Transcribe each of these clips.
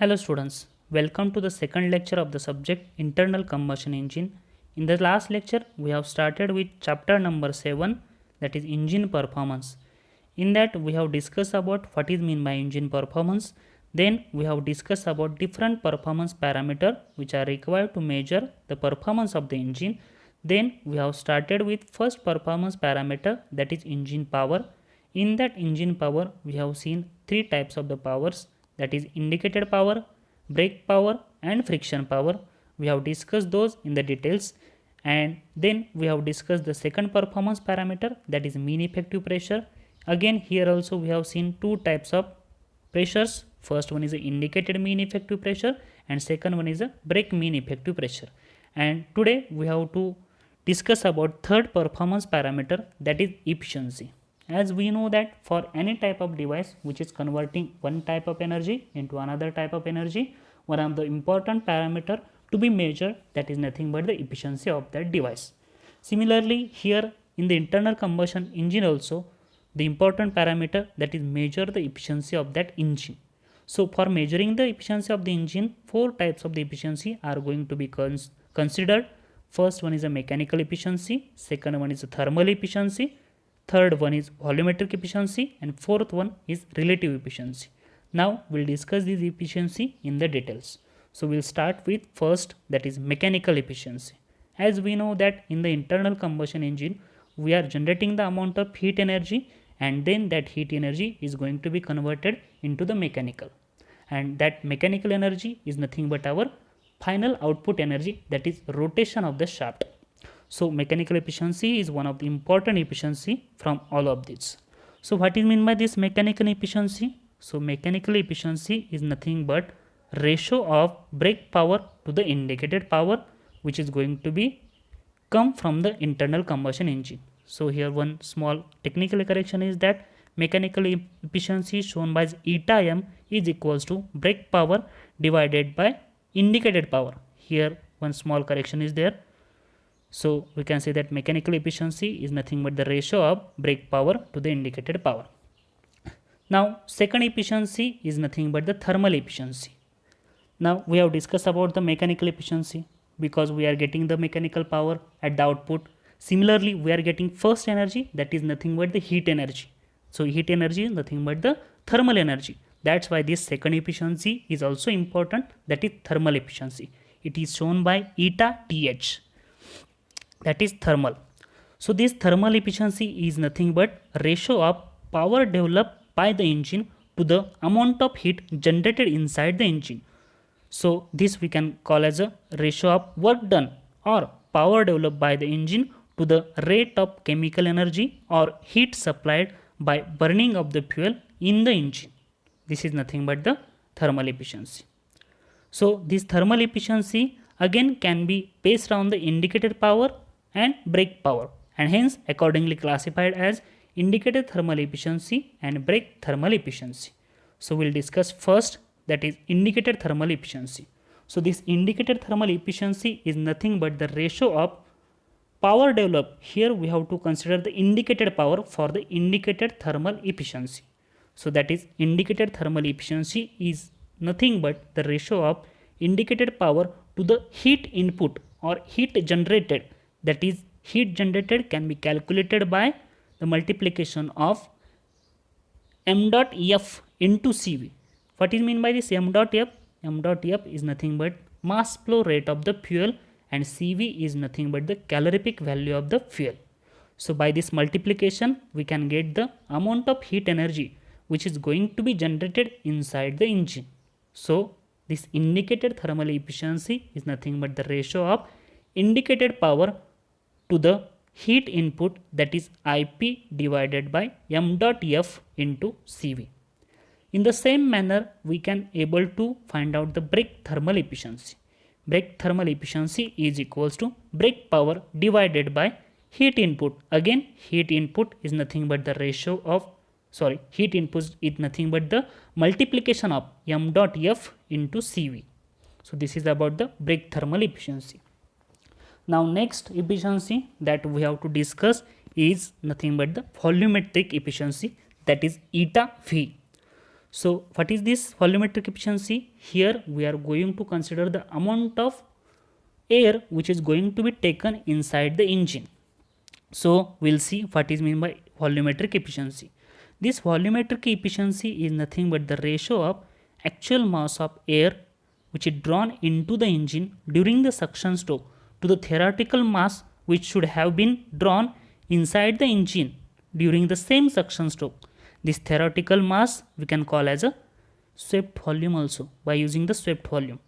Hello students, welcome to the second lecture of the subject Internal Combustion Engine. In the last lecture, we have started with chapter number 7, that is engine performance. In that we have discussed about what is meant by engine performance. Then we have discussed about different performance parameter which are required to measure the performance of the engine. Then we have started with first performance parameter, that is engine power. In that engine power we have seen three types of the powers, that is indicated power, brake power and friction power. We have discussed those in the details, and then we have discussed the second performance parameter, that is mean effective pressure. Again here also we have seen two types of pressures. First one is the indicated mean effective pressure and second one is the brake mean effective pressure. And today we have to discuss about third performance parameter, that is efficiency. As we know that for any type of device which is converting one type of energy into another type of energy, one of the important parameter to be measured, that is nothing but the efficiency of that device. Similarly here in the internal combustion engine also, the important parameter that is measure the efficiency of that engine. So for measuring the efficiency of the engine, four types of the efficiency are going to be considered. First one is a mechanical efficiency, second one is a thermal efficiency, third one is volumetric efficiency, and fourth one is relative efficiency. Now we'll discuss this efficiency in the details. So we'll start with first, that is mechanical efficiency. As we know that in the internal combustion engine we are generating the amount of heat energy, and then that heat energy is going to be converted into the mechanical, and that mechanical energy is nothing but our final output energy, that is rotation of the shaft. So mechanical efficiency is one of the important efficiency from all of these. So what is meant by this mechanical efficiency? So mechanical efficiency is nothing but ratio of brake power to the indicated power, which is going to be come from the internal combustion engine. So here one small technical correction is that mechanical efficiency shown by eta m is equals to brake power divided by indicated power. Here one small correction is there. So we can say that mechanical efficiency is nothing but the ratio of brake power to the indicated power. Now second efficiency is nothing but the thermal efficiency. Now we have discussed about the mechanical efficiency because we are getting the mechanical power at the output. Similarly we are getting first energy, that is nothing but the heat energy. So heat energy is nothing but the thermal energy. That's why this second efficiency is also important, that is thermal efficiency. It is shown by eta th, that is thermal. So this thermal efficiency is nothing but ratio of power developed by the engine to the amount of heat generated inside the engine. So this we can call as a ratio of work done or power developed by the engine to the rate of chemical energy or heat supplied by burning of the fuel in the engine. This is nothing but the thermal efficiency. So this thermal efficiency again can be based on the indicated power and brake power, and hence accordingly classified as indicated thermal efficiency and brake thermal efficiency. So we'll discuss first, that is indicated thermal efficiency. So this indicated thermal efficiency is nothing but the ratio of power developed. Here we have to consider the indicated power for the indicated thermal efficiency. So that is indicated thermal efficiency is nothing but the ratio of indicated power to the heat input or heat generated. That is heat generated can be calculated by the multiplication of m dot f into Cv. What is meant by this m dot f? M dot f is nothing but mass flow rate of the fuel, and Cv is nothing but the calorific value of the fuel. So by this multiplication we can get the amount of heat energy which is going to be generated inside the engine. So this indicated thermal efficiency is nothing but the ratio of indicated power to the heat input, that is Ip divided by m dot f into Cv. In the same manner we can able to find out the brake thermal efficiency. Brake thermal efficiency is equals to brake power divided by heat input. Again heat input is nothing but the ratio of heat input is nothing but the multiplication of m dot f into Cv. So this is about the brake thermal efficiency. Now next efficiency that we have to discuss is nothing but the volumetric efficiency, that is eta V. So what is this volumetric efficiency? Here we are going to consider the amount of air which is going to be taken inside the engine. So we'll see what is meant by volumetric efficiency. This volumetric efficiency is nothing but the ratio of actual mass of air which is drawn into the engine during the suction stroke to the theoretical mass which should have been drawn inside the engine during the same suction stroke. This theoretical mass we can call as a swept volume also by using the swept volume.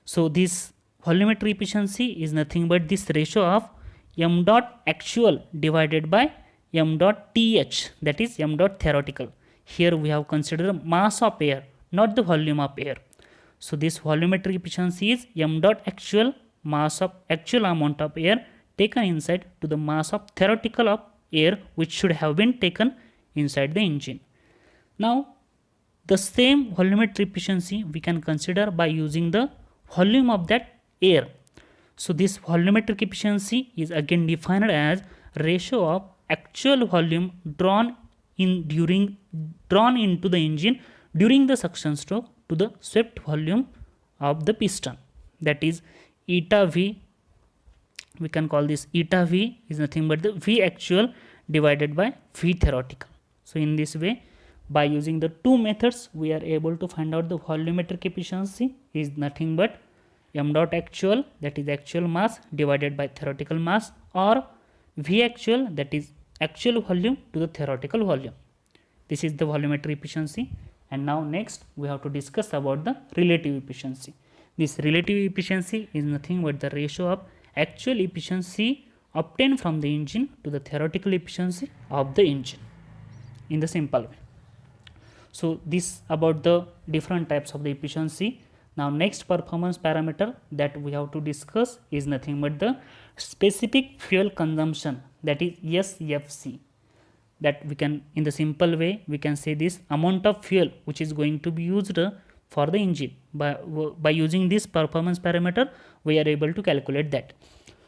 So this volumetric efficiency is nothing but this ratio of m dot actual divided by m dot th, that is m dot theoretical. Here we have considered mass of air, not the volume of air. So this volumetric efficiency is m dot actual, mass of actual amount of air taken inside to the mass of theoretical of air which should have been taken inside the engine. Now the same volumetric efficiency we can consider by using the volume of that air. So this volumetric efficiency is again defined as ratio of actual volume drawn into the engine during the suction stroke to the swept volume of the piston, that is eta v. We can call this eta v is nothing but the v actual divided by v theoretical. So in this way, by using the two methods, we are able to find out the volumetric efficiency is nothing but m dot actual, that is actual mass divided by theoretical mass, or v actual, that is actual volume to the theoretical volume. This is the volumetric efficiency. And now next we have to discuss about the relative efficiency. This relative efficiency is nothing but the ratio of actual efficiency obtained from the engine to the theoretical efficiency of the engine in the simple way. So this about the different types of the efficiency. Now next performance parameter that we have to discuss is nothing but the specific fuel consumption, that is SFC. That we can, in the simple way, we can say this amount of fuel which is going to be used for the engine. By using this performance parameter, we are able to calculate that.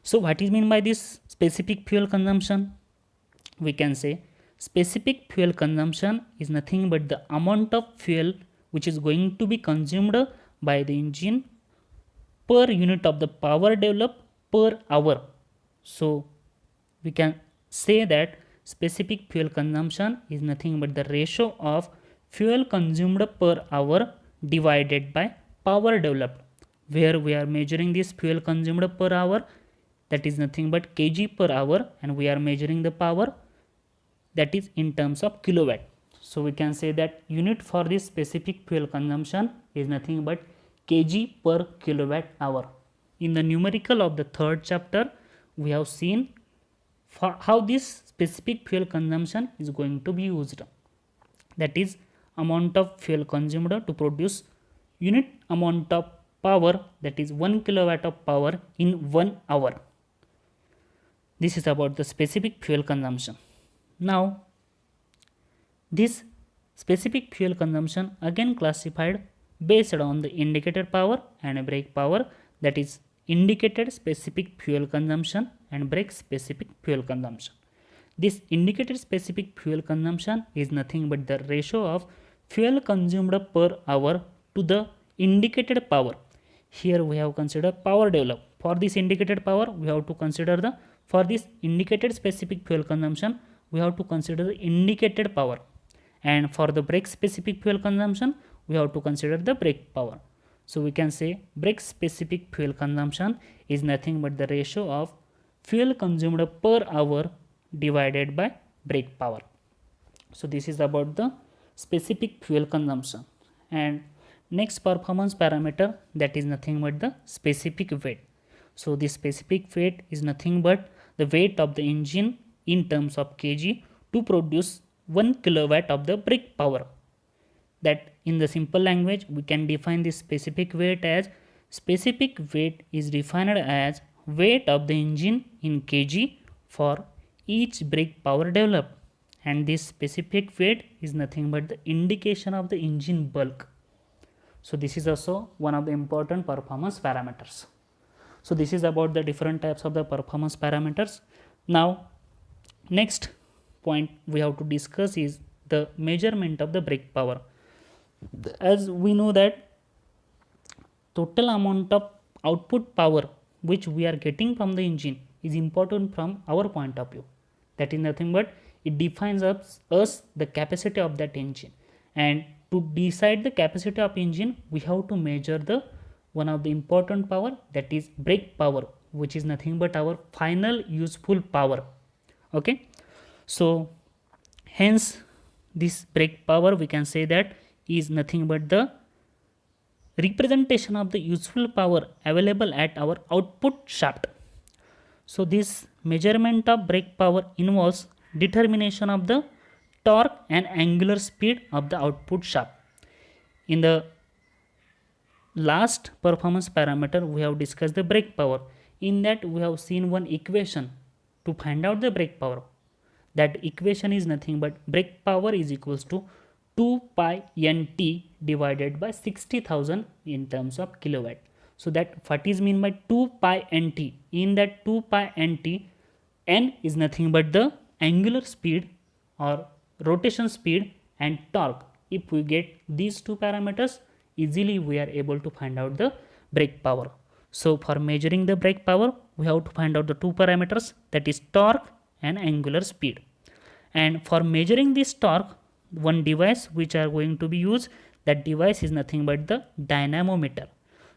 So what is mean by this specific fuel consumption? We can say specific fuel consumption is nothing but the amount of fuel which is going to be consumed by the engine per unit of the power developed per hour. So we can say that specific fuel consumption is nothing but the ratio of fuel consumed per hour divided by power developed, where we are measuring this fuel consumed per hour, that is nothing but kg per hour, and we are measuring the power, that is in terms of kilowatt. So we can say that unit for this specific fuel consumption is nothing but kg per kilowatt hour. In the numerical of the third chapter, we have seen how this specific fuel consumption is going to be used. That is amount of fuel consumed to produce unit amount of power, that is 1 kilowatt of power in 1 hour. This is about the specific fuel consumption. Now this specific fuel consumption again classified based on the indicated power and brake power, that is indicated specific fuel consumption and brake specific fuel consumption. This indicated specific fuel consumption is nothing but the ratio of fuel consumed per hour to the indicated power. Here we have considered power developed. For this indicated power, we have to consider for this indicated specific fuel consumption, we have to consider the indicated power, and for the brake specific fuel consumption, we have to consider the brake power. So we can say brake specific fuel consumption is nothing but the ratio of fuel consumed per hour divided by brake power. So this is about the specific fuel consumption. And next performance parameter, that is nothing but the specific weight. So this specific weight is nothing but the weight of the engine in terms of kg to produce 1 kilowatt of the brake power. That in the simple language, we can define this specific weight as specific weight is defined as weight of the engine in kg for each brake power developed, and this specific weight is nothing but the indication of the engine bulk. So this is also one of the important performance parameters. So this is about the different types of the performance parameters. Now next point we have to discuss is the measurement of the brake power. As we know that total amount of output power which we are getting from the engine is important from our point of view. That is nothing but it defines us the capacity of that engine, and to decide the capacity of engine we have to measure the one of the important power, that is brake power, which is nothing but our final useful power. Okay, so hence this brake power we can say that is nothing but the representation of the useful power available at our output shaft. So this measurement of brake power involves determination of the torque and angular speed of the output shaft. In the last performance parameter we have discussed the brake power. In that we have seen one equation to find out the brake power. That equation is nothing but brake power is equals to 2 pi nt divided by 60,000 in terms of kilowatt. So that what is mean by 2 pi nt? In that 2 pi nt, n is nothing but the angular speed or rotation speed and torque. If we get these two parameters, easily we are able to find out the brake power. So for measuring the brake power, we have to find out the two parameters, that is torque and angular speed. And for measuring this torque, one device which are going to be used, that device is nothing but the dynamometer.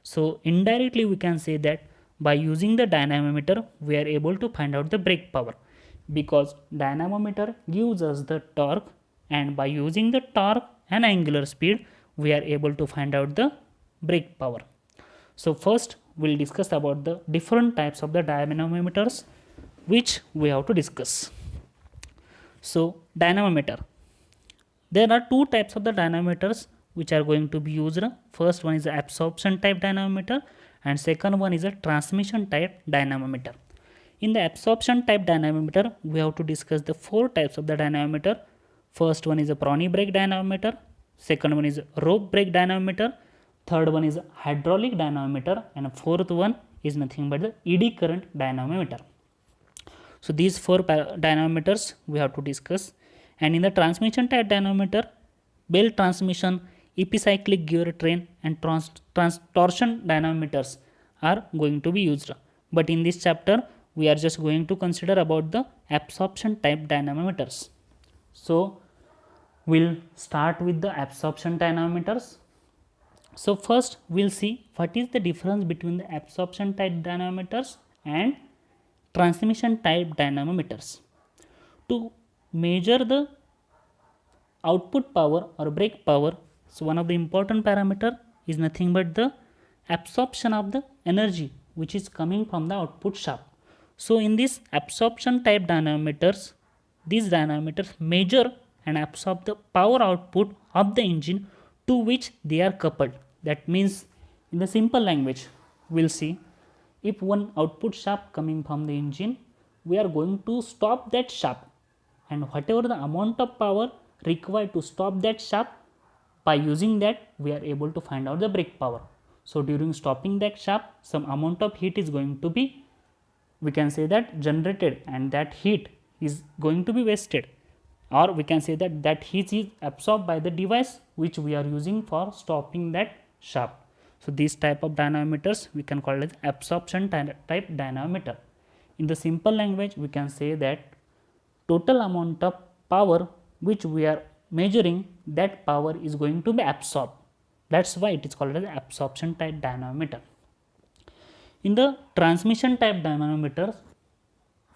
So indirectly we can say that by using the dynamometer we are able to find out the brake power, because dynamometer gives us the torque, and by using the torque and angular speed we are able to find out the brake power. So first we'll discuss about the different types of the dynamometers which we have to discuss. So dynamometer, there are two types of the dynamometers which are going to be used. First one is the absorption type dynamometer and second one is a transmission type dynamometer. In the absorption type dynamometer we have to discuss the four types of the dynamometer. First one is a Prony brake dynamometer, second one is a rope brake dynamometer, third one is a hydraulic dynamometer, and fourth one is nothing but the eddy current dynamometer. So these four dynamometers we have to discuss. And in the transmission type dynamometer, belt transmission, epicyclic gear train and torsion dynamometers are going to be used. But in this chapter we are just going to consider about the absorption type dynamometers. So we'll start with the absorption dynamometers. So first we'll see what is the difference between the absorption type dynamometers and transmission type dynamometers. To measure the output power or brake power, so one of the important parameter is nothing but the absorption of the energy which is coming from the output shaft. So in this absorption type dynamometers, these dynamometers measure and absorb the power output of the engine to which they are coupled. That means in the simple language we'll see, if one output shaft coming from the engine, we are going to stop that shaft, and whatever the amount of power required to stop that shaft, by using that we are able to find out the brake power. So during stopping that shaft, some amount of heat is going to be, we can say that, generated, and that heat is going to be wasted, or we can say that that heat is absorbed by the device which we are using for stopping that shaft. So these type of dynamometers we can call it absorption type dynamometer. In the simple language we can say that total amount of power which we are measuring, that power is going to be absorbed. That's why it is called as absorption type dynamometer. In the transmission type dynamometers,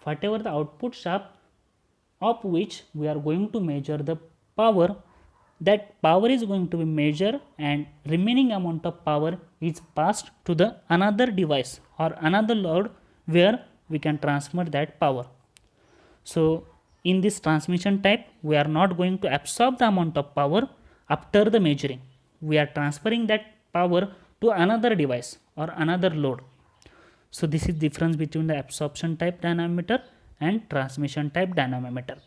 whatever the output shaft of which we are going to measure the power, that power is going to be measured and remaining amount of power is passed to the another device or another load where we can transfer that power. So in this transmission type we are not going to absorb the amount of power after the measuring. We are transferring that power to another device or another load. So this is difference between the absorption type dynamometer and transmission type dynamometer.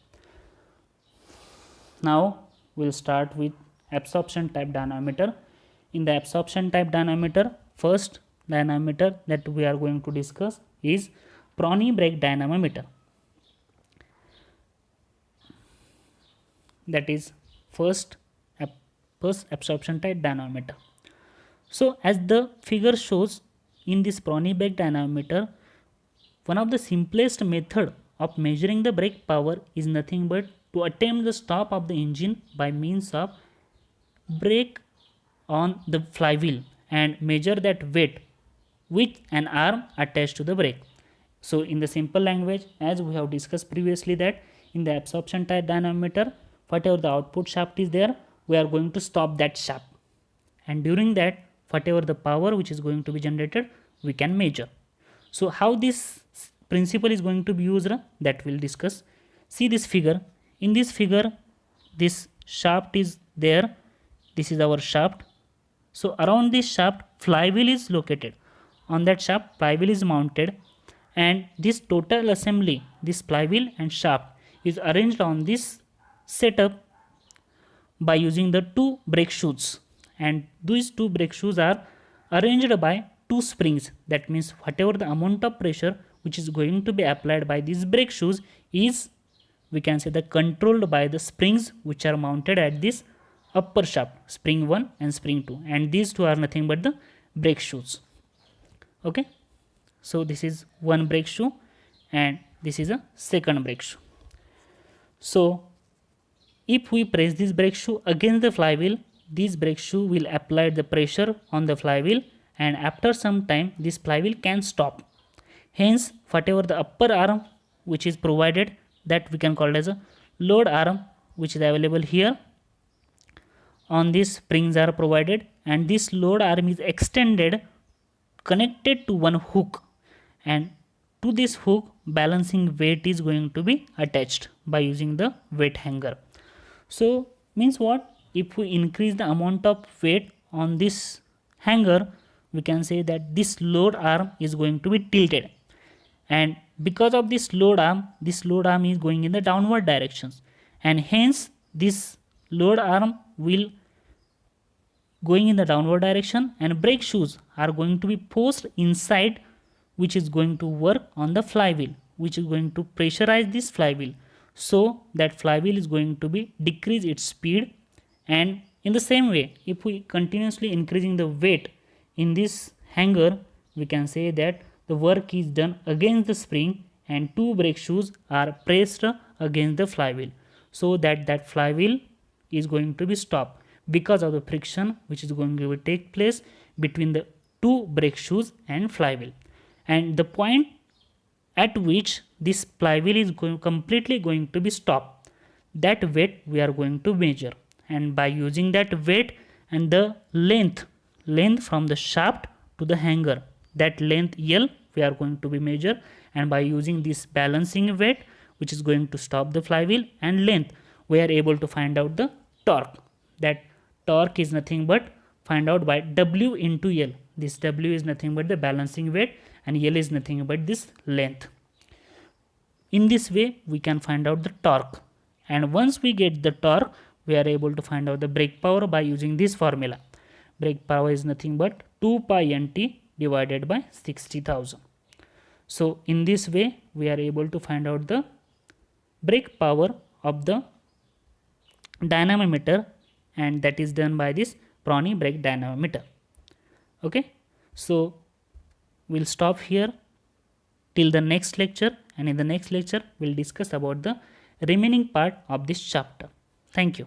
Now we'll start with absorption type dynamometer. In the absorption type dynamometer, first dynamometer that we are going to discuss is Prony brake dynamometer. That is first pulse absorption type dynamometer. So as the figure shows, in this Prony brake dynamometer, one of the simplest method of measuring the brake power is nothing but to attempt the stop of the engine by means of brake on the flywheel and measure that weight with an arm attached to the brake. So in the simple language, as we have discussed previously, that in the absorption type dynamometer, whatever the output shaft is there, we are going to stop that shaft, and during that, whatever the power which is going to be generated, we can measure. So how this principle is going to be used, that we'll discuss. See this figure. In this figure, this shaft is there. This is our shaft. So around this shaft, flywheel is located. On that shaft, flywheel is mounted, and this total assembly, this flywheel and shaft, is arranged on this setup by using the two brake shoes, and these two brake shoes are arranged by two springs. That means whatever the amount of pressure which is going to be applied by these brake shoes is, we can say, that controlled by the springs which are mounted at this upper shaft, spring 1 and spring 2, and these two are nothing but the brake shoes. Okay, so this is one brake shoe and this is a second brake shoe. So if we press this brake shoe against the flywheel, this brake shoe will apply the pressure on the flywheel, and after some time this flywheel can stop. Hence whatever the upper arm which is provided, that we can call it as a load arm, which is available here. On this springs are provided, and this load arm is extended, connected to one hook, and to this hook balancing weight is going to be attached by using the weight hanger. So means what? If we increase the amount of weight on this hanger, we can say that this load arm is going to be tilted, and because of this load arm is going in the downward directions, and hence this load arm will going in the downward direction, and brake shoes are going to be forced inside, which is going to work on the flywheel, which is going to pressurize this flywheel, so that flywheel is going to be decrease its speed. And in the same way, if we continuously increasing the weight in this hanger, we can say that the work is done against the spring, and two brake shoes are pressed against the flywheel, so that that flywheel is going to be stopped because of the friction which is going to take place between the two brake shoes and flywheel. And the point at which this flywheel is completely going to be stopped, that weight we are going to measure, and by using that weight and the length from the shaft to the hanger, that length L we are going to be measure, and by using this balancing weight which is going to stop the flywheel and length, we are able to find out the torque. That torque is nothing but find out by W into L. This W is nothing but the balancing weight, and L is nothing but this length. In this way we can find out the torque, and once we get the torque, we are able to find out the brake power by using this formula. Brake power is nothing but 2 pi nt divided by 60,000. So in this way we are able to find out the brake power of the dynamometer, and that is done by this Prony brake dynamometer. Okay, so we'll stop here till the next lecture, and in the next lecture we'll discuss about the remaining part of this chapter. Thank you.